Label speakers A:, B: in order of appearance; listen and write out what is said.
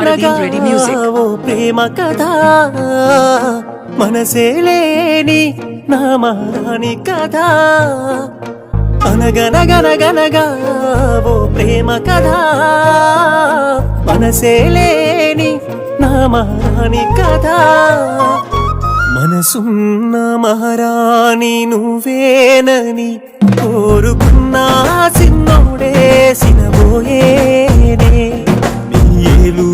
A: అనగనగా ఓ ప్రేమ కథ మనసే లేని నా మహారాణి కథ అనగనగనగనగా ఓ ప్రేమ కథ మనసే లేని నా మహారాణి కథ మనసున్న మహారాణి నువ్వేనని కోరుకున్నా చిన్నోడే సినబోయేనే నీ ఏలు